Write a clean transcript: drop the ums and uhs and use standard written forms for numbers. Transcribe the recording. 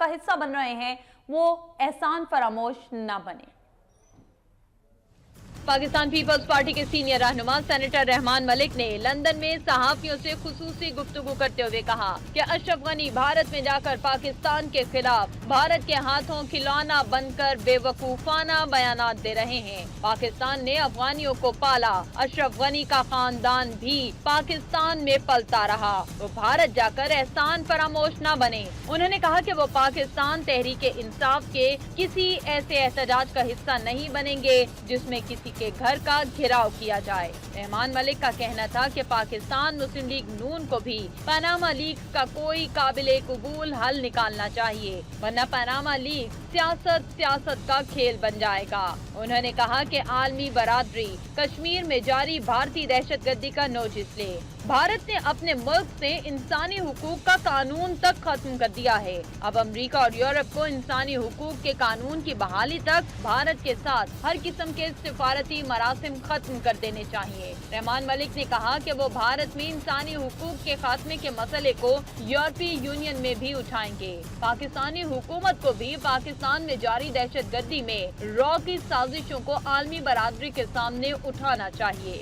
का हिस्सा बन रहे हैं वो एहसान फरामोश ना बने। पाकिस्तान पीपल्स पार्टी के सीनियर रहनुमा सेनेटर रहमान मलिक ने लंदन में सहाफियों से खुसूसी गुफ्तगू करते हुए कहा कि अशरफ गनी भारत में जाकर पाकिस्तान के खिलाफ भारत के हाथों खिलौना बनकर बेवकूफाना बयानात दे रहे हैं। पाकिस्तान ने अफगानियों को पाला, अशरफ गनी का खानदान भी पाकिस्तान में पलता रहा, वो भारत जाकर एहसान फरामोश न बने। उन्होंने कहा कि वो पाकिस्तान तहरीक इंसाफ के किसी ऐसे एहतजाज का हिस्सा नहीं बनेंगे जिसमें किसी के घर का घेराव किया जाए। रहमान मलिक का कहना था कि पाकिस्तान मुस्लिम लीग नून को भी पनामा लीक्स का कोई काबिले कबूल हल निकालना चाहिए, वरना पनामा लीग सियासत का खेल बन जाएगा। उन्होंने कहा कि आलमी बरादरी कश्मीर में जारी भारतीय दहशतगर्दी का नोटिस ले। भारत ने अपने मुल्क से इंसानी हुकूक का कानून तक खत्म कर दिया है। अब अमेरिका और यूरोप को इंसानी हुकूक के कानून की बहाली तक भारत के साथ हर किस्म के सिफारती मरासिम खत्म कर देने चाहिए। रहमान मलिक ने कहा कि वो भारत में इंसानी हुकूक के खात्मे के मसले को यूरोपीय यूनियन में भी उठाएंगे। पाकिस्तानी हुकूमत को भी पाकिस्तान में जारी दहशतगर्दी में रॉ की साजिशों को आलमी बरादरी के सामने उठाना चाहिए।